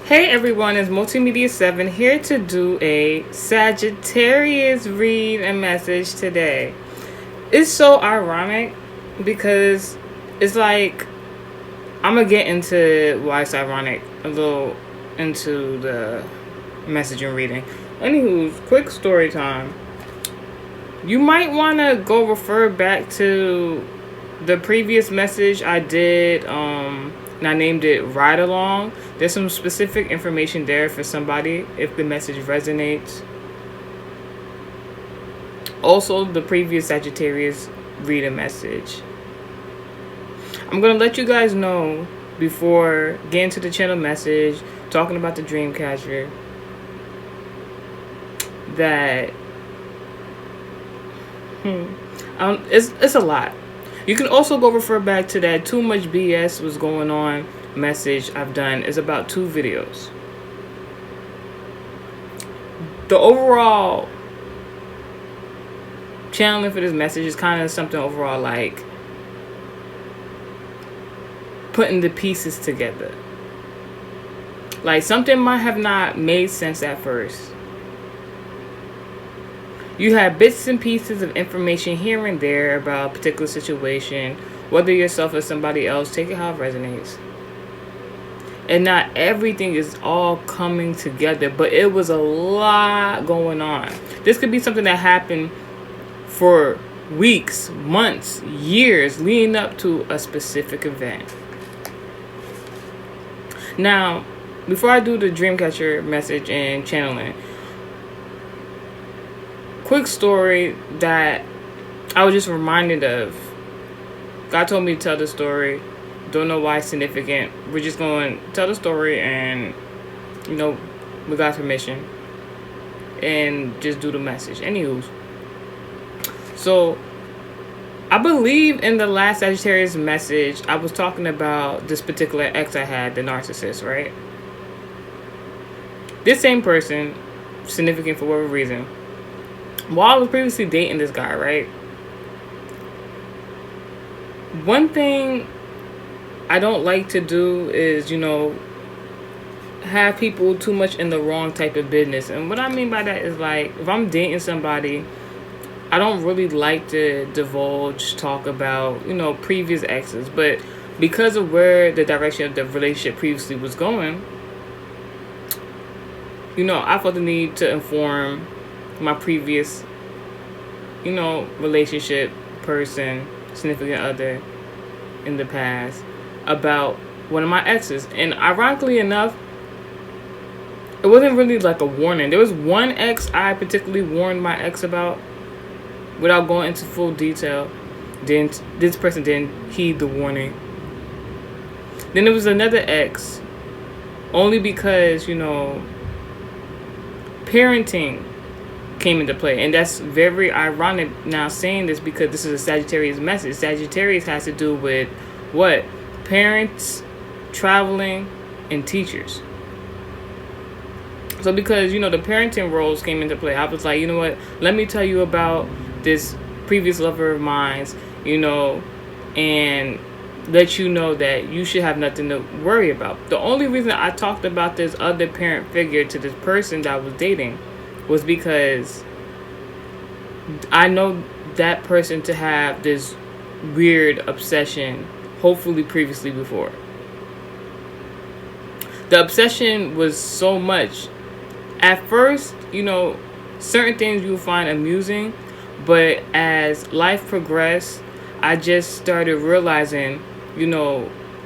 Hey everyone, it's Multimedia 7 here to do a Sagittarius read and message today. It's so ironic because it's like I'm gonna get into why it's ironic a little into the message and reading. Anywho, quick story time. You might want to go refer back to the previous message I did, and I named it Ride Along. There's some specific information there for somebody if the message resonates. Also, the previous Sagittarius read a message. I'm going to let you guys know before getting to the channel message, talking about the dream catcher, that it's a lot. You can also go refer back to that too much BS was going on message I've done. Is about 2 videos. The overall channeling for this message is kind of something overall like putting the pieces together. Like something might have not made sense at first. You have bits and pieces of information here and there about a particular situation, whether yourself or somebody else, take it how it resonates. And not everything is all coming together, but it was a lot going on. This could be something that happened for weeks, months, years leading up to a specific event. Now, before I do the Dreamcatcher message and channeling, quick story that I was just reminded of. God told me to tell the story. Don't know why it's significant. We're just going to tell the story and, with God's permission. And just do the message. Anywho. So, I believe in the last Sagittarius message, I was talking about this particular ex I had, the narcissist, right? This same person, significant for whatever reason, while I was previously dating this guy, right? One thing I don't like to do is, have people too much in the wrong type of business. And what I mean by that is like, if I'm dating somebody, I don't really like to talk about, previous exes. But because of where the direction of the relationship previously was going, I felt the need to inform my previous, relationship, person, significant other in the past about one of my exes. And ironically enough, it wasn't really like a warning. There was one ex I particularly warned my ex about without going into full detail. Then this person didn't heed the warning. Then there was another ex, only because, parenting came into play. And that's very ironic now saying this because this is a Sagittarius message. Sagittarius has to do with what? Parents, traveling, and teachers. So because, the parenting roles came into play, I was like, you know what? Let me tell you about this previous lover of mine's, and let you know that you should have nothing to worry about. The only reason I talked about this other parent figure to this person that I was dating was because I know that person to have this weird obsession, hopefully previously before. The obsession was so much. At first, certain things you'll find amusing, but as life progressed, I just started realizing,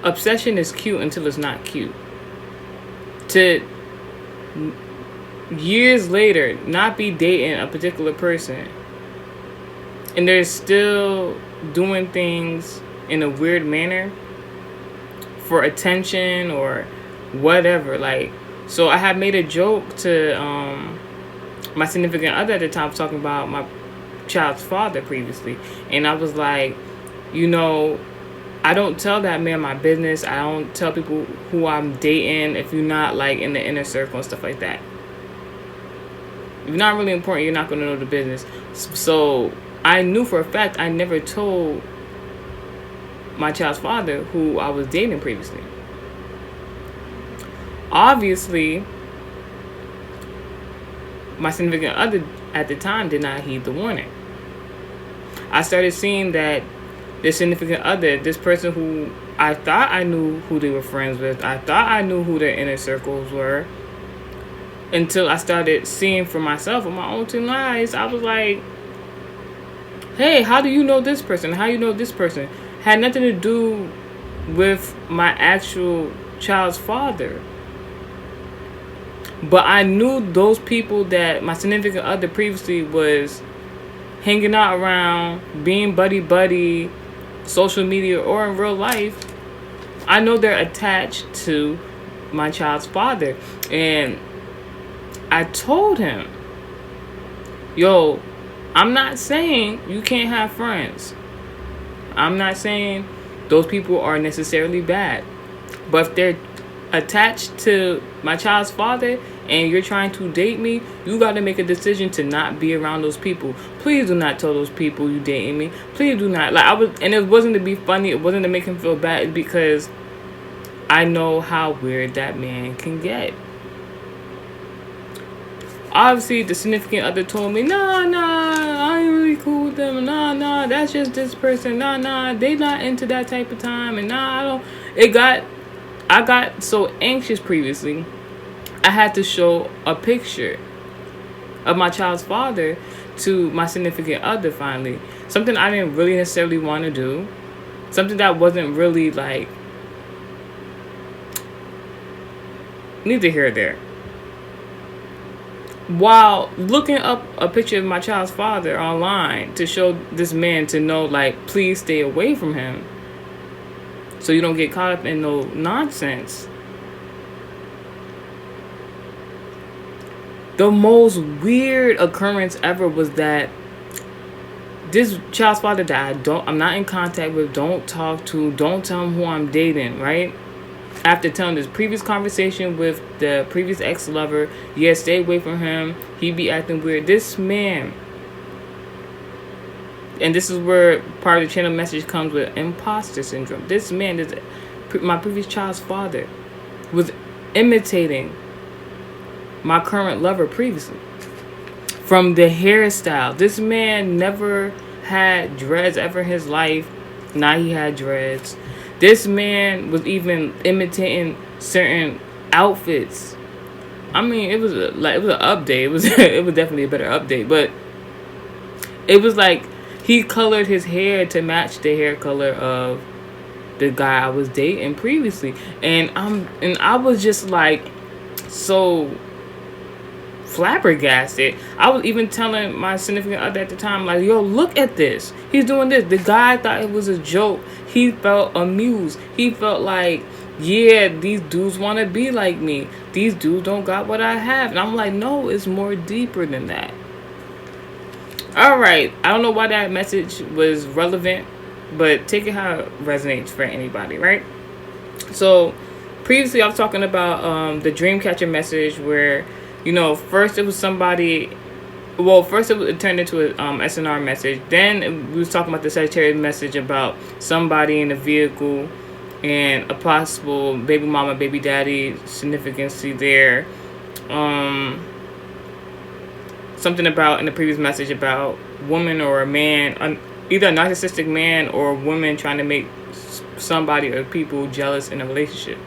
obsession is cute until it's not cute. To years later not be dating a particular person and they're still doing things in a weird manner for attention or whatever. Like, so I had made a joke to my significant other at the time, talking about my child's father previously, and I was like, I don't tell that man my business. I don't tell people who I'm dating if you're not like in the inner circle and stuff like that. If you're not really important, you're not going to know the business. So I knew for a fact I never told my child's father who I was dating previously. obviously, my significant other at the time did not heed the warning. I started seeing that this significant other, this person who I thought I knew who they were friends with, I thought I knew who their inner circles were, until I started seeing for myself with my own two eyes. I was like, hey, how do you know this person? How you know this person? Had nothing to do with my actual child's father. But I knew those people that my significant other previously was hanging out around, being buddy, social media or in real life. I know they're attached to my child's father. And I told him, yo, I'm not saying you can't have friends. I'm not saying those people are necessarily bad. But if they're attached to my child's father and you're trying to date me, you got to make a decision to not be around those people. Please do not tell those people you dating me. Please do not. And it wasn't to be funny. It wasn't to make him feel bad, because I know how weird that man can get. Obviously, the significant other told me, nah, I ain't really cool with them. Nah, that's just this person. Nah, they not into that type of time. And I got so anxious previously, I had to show a picture of my child's father to my significant other finally. Something I didn't really necessarily want to do. Something that wasn't really like, neither here or there. While looking up a picture of my child's father online to show this man to know, like, please stay away from him so you don't get caught up in no nonsense. The most weird occurrence ever was that this child's father that I'm not in contact with, don't talk to, don't tell him who I'm dating, right? After telling this previous conversation with the previous ex-lover, yeah, stay away from him, he be acting weird. This man, and this is where part of the channel message comes with imposter syndrome. This man, my previous child's father, was imitating my current lover previously. From the hairstyle, this man never had dreads ever in his life. Now he had dreads. This man was even imitating certain outfits. I mean, it was an update. It was definitely a better update, but it was like he colored his hair to match the hair color of the guy I was dating previously, and I was just like so flabbergasted. I was even telling my significant other at the time, like, yo, look at this. He's doing this. The guy thought it was a joke. He felt amused. He felt like, yeah, these dudes want to be like me. These dudes don't got what I have. And I'm like, no, it's more deeper than that. All right. I don't know why that message was relevant, but take it how it resonates for anybody, right? So previously I was talking about the dream catcher message where, you know, first it was somebody. Well, first it turned into a SNR message. Then we was talking about the Sagittarius message about somebody in a vehicle and a possible baby mama, baby daddy significance there. Something about in the previous message about woman or a man, either a narcissistic man or a woman trying to make somebody or people jealous in a relationship.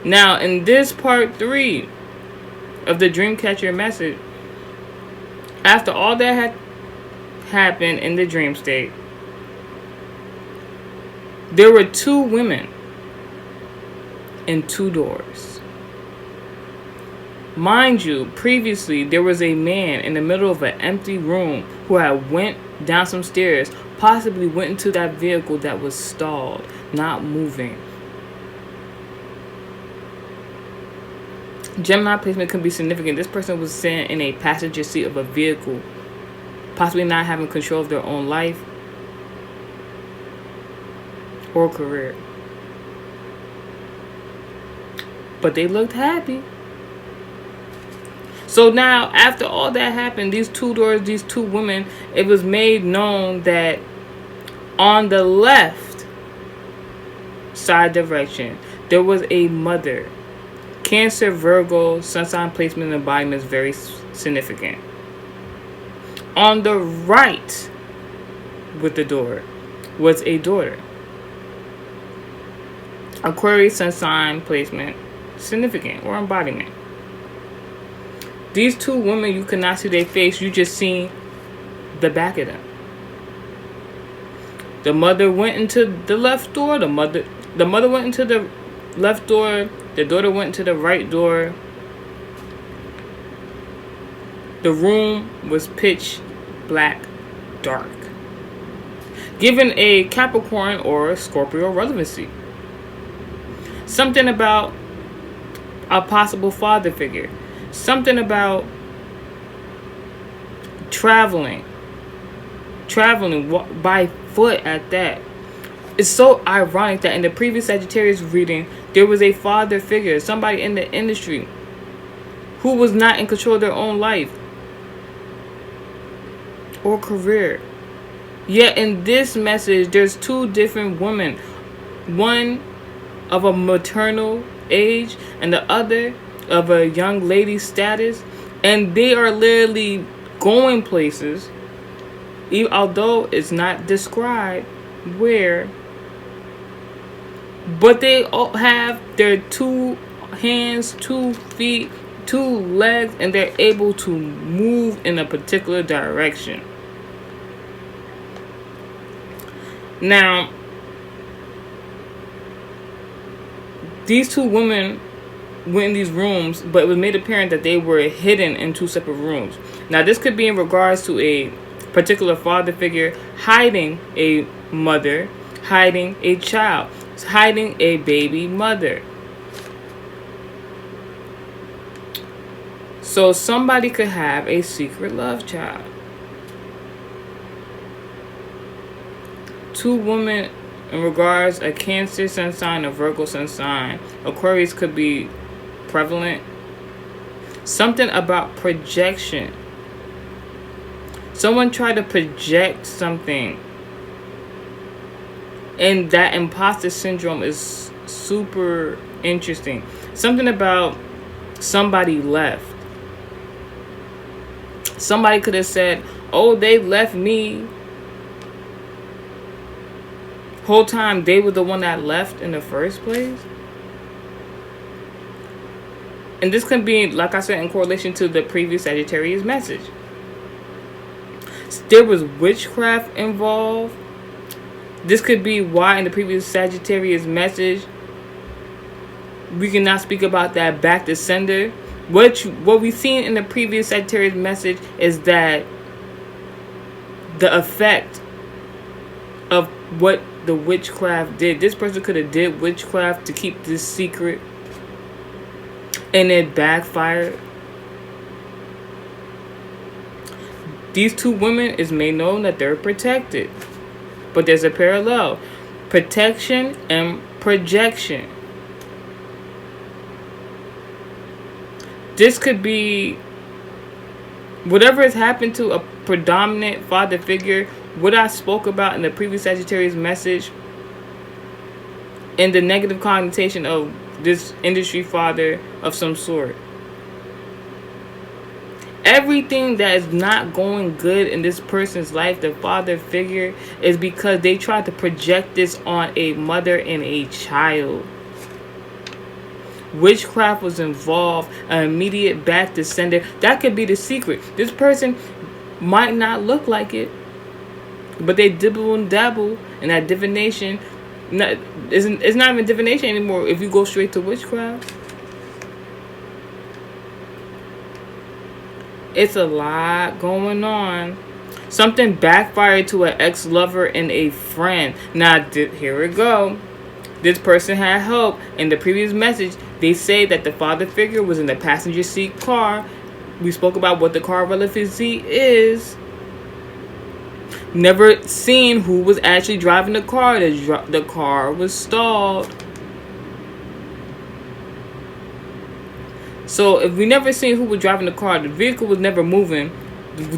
Now, in this part 3 of the Dreamcatcher message, after all that had happened in the dream state, there were 2 women and 2 doors. Mind you, previously there was a man in the middle of an empty room who had went down some stairs, possibly went into that vehicle that was stalled, not moving. Gemini placement could be significant. This person was sitting in a passenger seat of a vehicle, possibly not having control of their own life or career. But they looked happy. So now, after all that happened, these 2 doors, these 2 women, it was made known that on the left side direction, there was a mother Cancer, Virgo, sun sign placement and embodiment is very significant. On the right with the door was a daughter. Aquarius, sun sign placement, significant or embodiment. These two women, you cannot see their face. You just see the back of them. The mother went into the left door. The mother went into the left door. The daughter went into the right door. The room was pitch black, dark, given a Capricorn or Scorpio relevancy. Something about a possible father figure. Something about traveling by foot at that. It's so ironic that in the previous Sagittarius reading, there was a father figure, somebody in the industry who was not in control of their own life or career. Yet in this message, there's two different women. One of a maternal age and the other of a young lady status. And they are literally going places, although it's not described where. But they all have their 2 hands, 2 feet, 2 legs, and they're able to move in a particular direction. Now, these two women went in these rooms, but it was made apparent that they were hidden in 2 separate rooms. Now, this could be in regards to a particular father figure hiding a mother, hiding a child, hiding a baby mother. So somebody could have a secret love child. 2 women in regards a Cancer sun sign, a Virgo sun sign. Aquarius could be prevalent. Something about projection. Someone tried to project something. And that imposter syndrome is super interesting. Something about somebody left. Somebody could have said, oh, they left me. Whole time they were the one that left in the first place. And this can be, like I said, in correlation to the previous Sagittarius message. There was witchcraft involved. This could be why in the previous Sagittarius message we cannot speak about that back to sender. What we've seen in the previous Sagittarius message is that the effect of what the witchcraft did. This person could have did witchcraft to keep this secret, and it backfired. These 2 women is made known that they're protected. But there's a parallel. Protection and projection. This could be whatever has happened to a predominant father figure. What I spoke about in the previous Sagittarius message, and the negative connotation of this industry father of some sort. Everything that is not going good in this person's life, the father figure, is because they tried to project this on a mother and a child. Witchcraft was involved, an immediate back to sender. That could be the secret. This person might not look like it, but they dibble and dabble in that divination. It's not even divination anymore if you go straight to witchcraft. It's a lot going on. Something backfired to an ex-lover and a friend. Now, here we go. This person had help. In the previous message, they say that the father figure was in the passenger seat car. We spoke about what the car relevancy is. Never seen who was actually driving the car. The car was stalled. So if we never seen who was driving the car, the vehicle was never moving,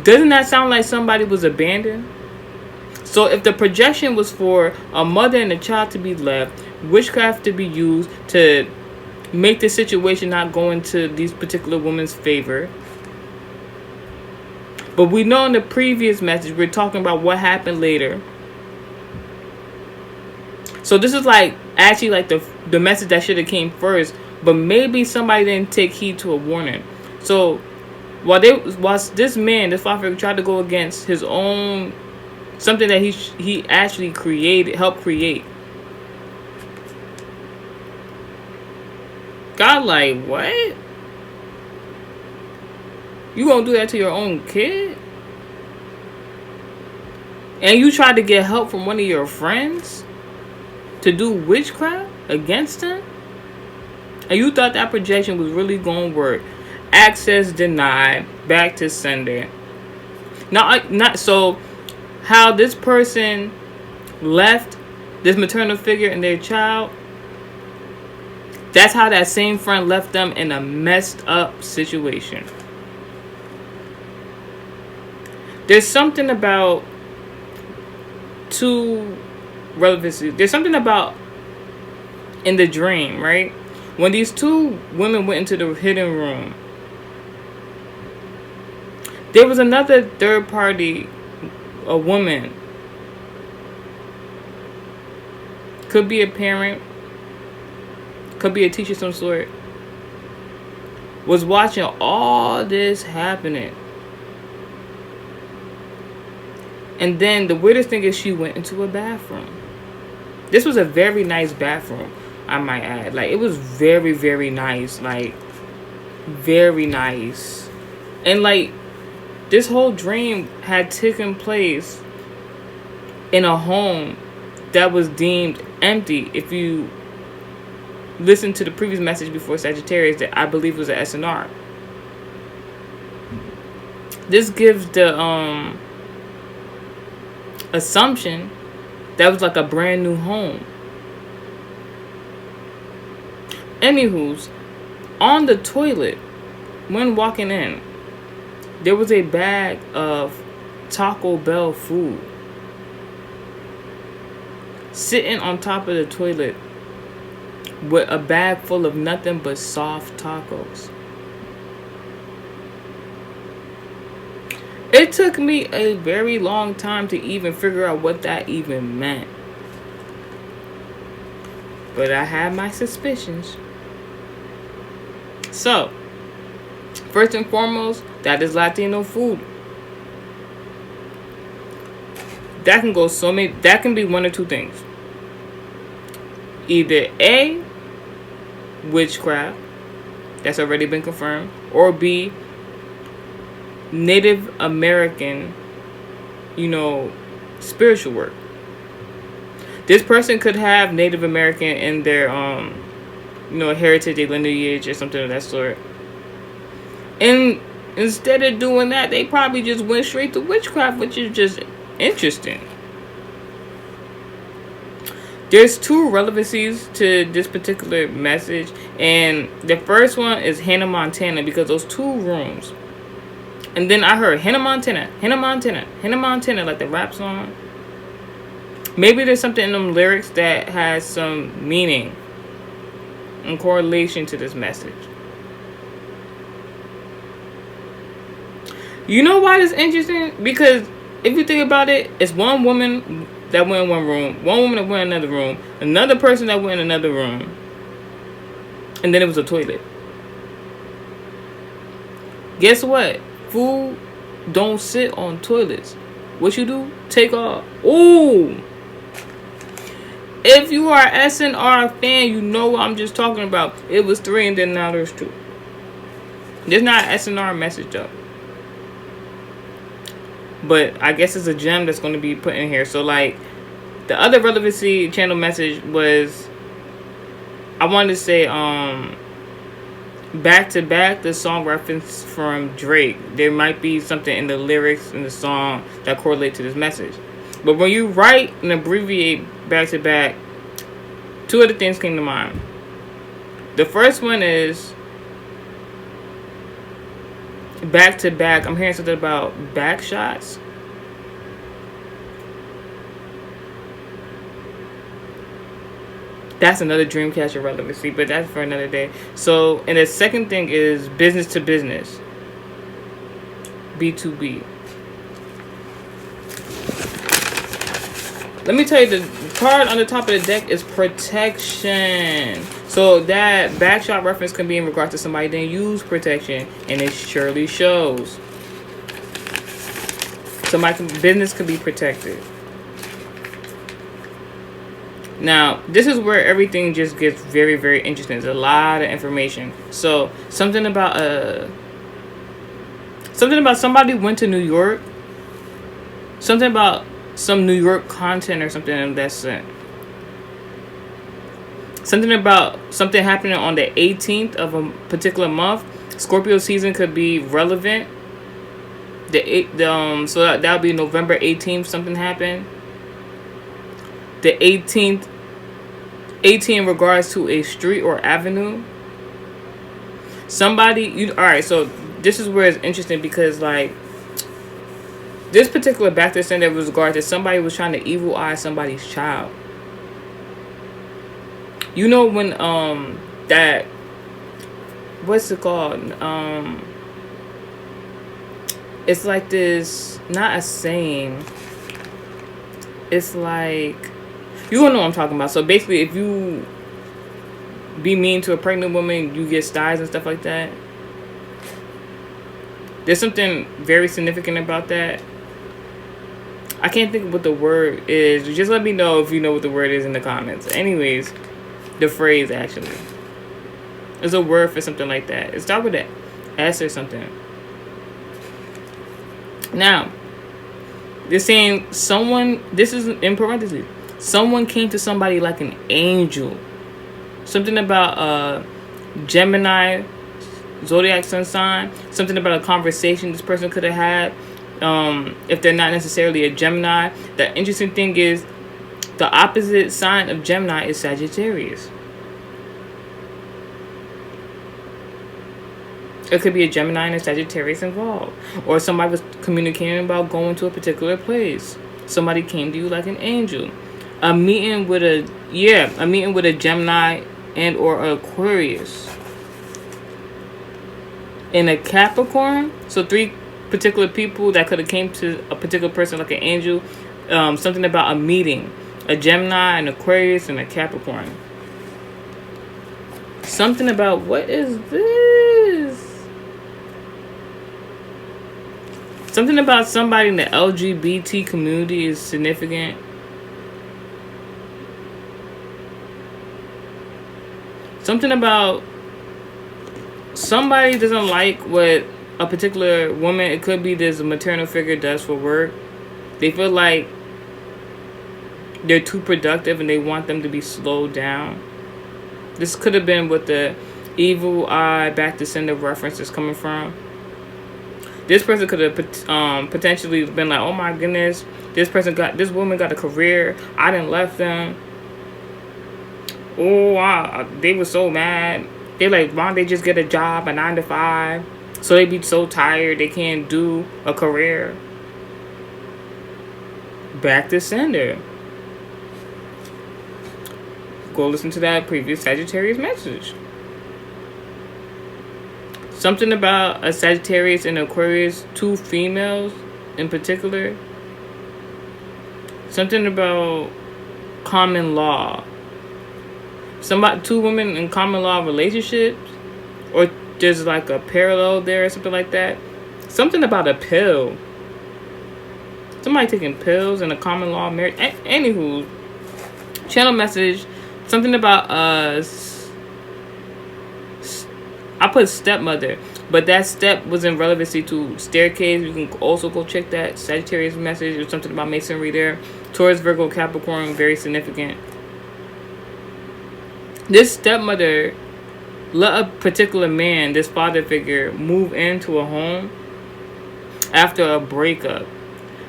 doesn't that sound like somebody was abandoned? So if the projection was for a mother and a child to be left, witchcraft to be used to make the situation not go into these particular women's favor. But we know in the previous message, we're talking about what happened later. So this is like, actually like the message that should have came first. But maybe somebody didn't take heed to a warning. So while this man, this father figure, tried to go against his own, something that he actually helped create. God, like, what? You gonna do that to your own kid? And you tried to get help from one of your friends to do witchcraft against him? And you thought that projection was really gonna work. Access denied. Back to sender. Not so. How this person left this maternal figure and their child, that's how that same friend left them in a messed up situation. There's something about two relevancy. There's something about in the dream, right? When these two women went into the hidden room, there was another third party, a woman. Could be a parent, could be a teacher of some sort, was watching all this happening. And then the weirdest thing is she went into a bathroom. This was a very nice bathroom, I might add. Like, it was very, very nice. Like, very nice. And like, this whole dream had taken place in a home that was deemed empty. If you listen to the previous message before Sagittarius, that I believe was an SNR. This gives the assumption that was like a brand new home. Anywho's, on the toilet, when walking in, there was a bag of Taco Bell food sitting on top of the toilet with a bag full of nothing but soft tacos. It took me a very long time to even figure out what that even meant. But I had my suspicions. So, first and foremost, that is Latino food. That can go so many, that can be one or two things. Either A, witchcraft, that's already been confirmed, or B, Native American, spiritual work. This person could have Native American in their, heritage, their lineage, or something of that sort. And instead of doing that, they probably just went straight to witchcraft, which is just interesting. There's two relevancies to this particular message. And the first one is Hannah Montana, because those two rooms. And then I heard Hannah Montana, Hannah Montana, Hannah Montana, like the rap song. Maybe there's something in them lyrics that has some meaning in correlation to this message. You know why this is interesting? Because if you think about it, it's one woman that went in one room, one woman that went in another room, another person that went in another room, and then it was a toilet. Guess what? Food don't sit on toilets. What you do? Take off. Ooh! If you are an SNR fan, you know what I'm just talking about. It was 3 and then now there's 2. There's not an SNR message though. But I guess it's a gem that's going to be put in here. So like, the other relevancy channel message was, I wanted to say, back to back, the song reference from Drake. There might be something in the lyrics in the song that correlate to this message. But when you write and abbreviate back to back, 2 other things came to mind. The first one is back to back. I'm hearing something about back shots. That's another dream catcher relevancy, but that's for another day. So, and the second thing is business to business, B2B. Let me tell you, the card on the top of the deck is protection. So that backshot reference can be in regards to somebody didn't use protection, and it surely shows. Business can be protected. Now, this is where everything just gets very, very interesting. There's a lot of information. So, something about somebody went to New York. Something about some New York content or something in that sense. Something about something happening on the 18th of a particular month. Scorpio season could be relevant. So that'll be November 18th. Something happened. The 18th, 18 in regards to a street or avenue. Alright, so this is where it's interesting because, like, this particular back to sender was regard to somebody was trying to evil eye somebody's child. You know when, that, what's it called? It's like this, not a saying. It's like, you don't know what I'm talking about. So basically, if you be mean to a pregnant woman, you get styes and stuff like that. There's something very significant about that. I can't think of what the word is. Just let me know if you know what the word is in the comments. Anyways, the phrase actually. There's a word for something like that. It starts with an S or something. Now, they're saying this is in parentheses, someone came to somebody like an angel. Something about Gemini, Zodiac sun sign. Something about a conversation this person could have had. If they're not necessarily a Gemini. The interesting thing is the opposite sign of Gemini is Sagittarius. It could be a Gemini and a Sagittarius involved. Or somebody was communicating about going to a particular place. Somebody came to you like an angel. A meeting with a Gemini and or Aquarius. And a Capricorn. So 3 particular people that could have came to a particular person like an angel. Something about a meeting. A Gemini, an Aquarius, and a Capricorn. Something about, what is this? Something about somebody in the LGBT community is significant. Something about somebody doesn't like what a particular woman, it could be this maternal figure, does for work. They feel like they're too productive and they want them to be slowed down. This could have been what the evil eye back to sender reference is coming from. This person could have potentially been like, oh my goodness, this woman got a career. I didn't left them. Oh, wow, they were so mad. They're like, why don't they just get a job, a 9 to 5? So they be so tired they can't do a career. Back to sender. Go listen to that previous Sagittarius message. Something about a Sagittarius and Aquarius, 2 females in particular. Something about common law. 2 women in common law relationships. Or there's like a parallel there or something like that. Something about a pill. Somebody taking pills in a common law marriage. Anywho, channel message. Something about I put stepmother, but that step was in relevancy to staircase. You can also go check that Sagittarius message. There's something about masonry there. Taurus, Virgo, Capricorn, very significant. This stepmother let a particular man, this father figure, move into a home after a breakup.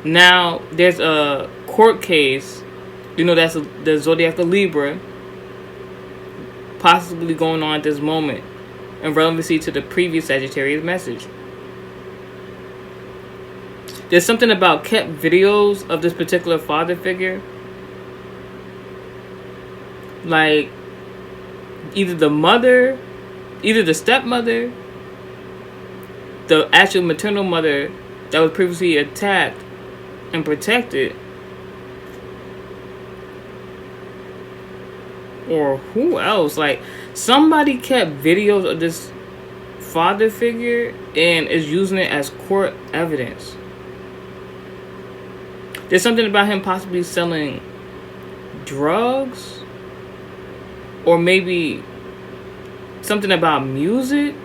Now, there's a court case. You know, that's the Zodiac of Libra. Possibly going on at this moment. In relevancy to the previous Sagittarius message. There's something about kept videos of this particular father figure. Like, either the mother, either the stepmother, the actual maternal mother that was previously attacked and protected, or who else? Like, somebody kept videos of this father figure and is using it as court evidence. There's something about him possibly selling drugs, or maybe something about music.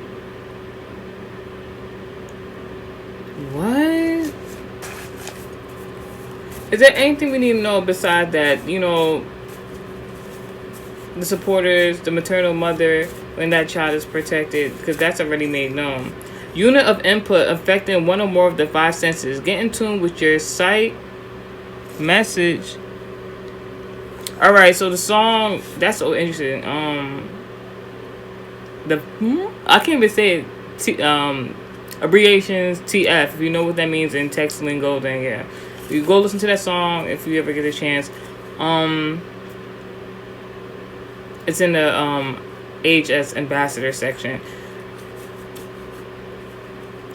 What? Is there anything we need to know besides that, you know, the supporters, the maternal mother, when that child is protected? Because that's already made known. Unit of input affecting one or more of the five senses. Get in tune with your sight, message. Alright, so the song, that's so interesting. I can't even say it. Abbreviations, TF. If you know what that means in text lingo, then yeah, you go listen to that song if you ever get a chance. It's in the HS Ambassador section.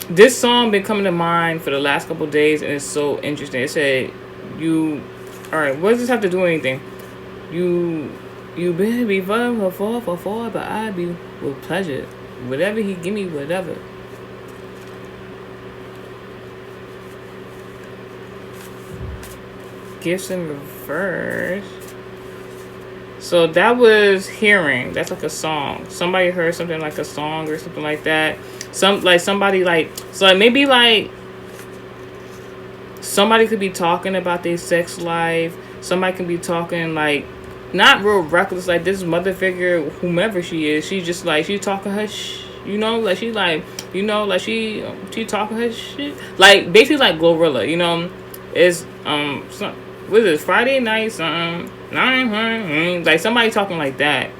This song been coming to mind for the last couple of days, and it's so interesting. It said, alright, what does this have to do with anything? You better be for, but I be with pleasure. Whatever he give me, whatever. Gifts in reverse. So that was hearing. That's like a song. Somebody heard something like a song or something like that. Somebody could be talking about their sex life. Somebody can be talking like not real reckless, like this mother figure, whomever she is. She just like she talking her you know, like she like, you know, like she talking her shit, like basically like Glorilla, you know. It's what is it, Friday night something, like somebody talking like that.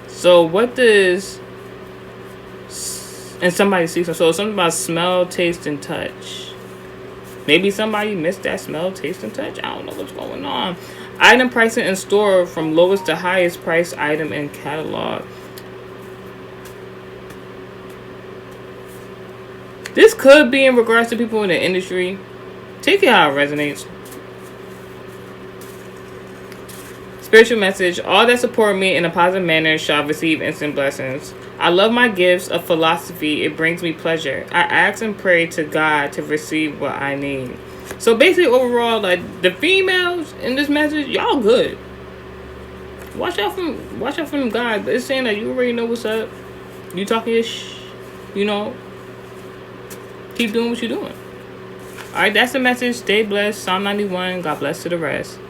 So what does, and somebody sees, so something about smell, taste, and touch. Maybe somebody missed that smell, taste, and touch. I don't know what's going on. Item pricing in store from lowest to highest price item in catalog. This could be in regards to people in the industry. Take it how it resonates. Spiritual message. All that support me in a positive manner shall receive instant blessings. I love my gifts of philosophy. It brings me pleasure. I ask and pray to God to receive what I need. So basically, overall, like the females in this message, y'all good. Watch out from them guys. But it's saying that you already know what's up. You talking your you know. Keep doing what you're doing. Alright, that's the message. Stay blessed. Psalm 91. God bless to the rest.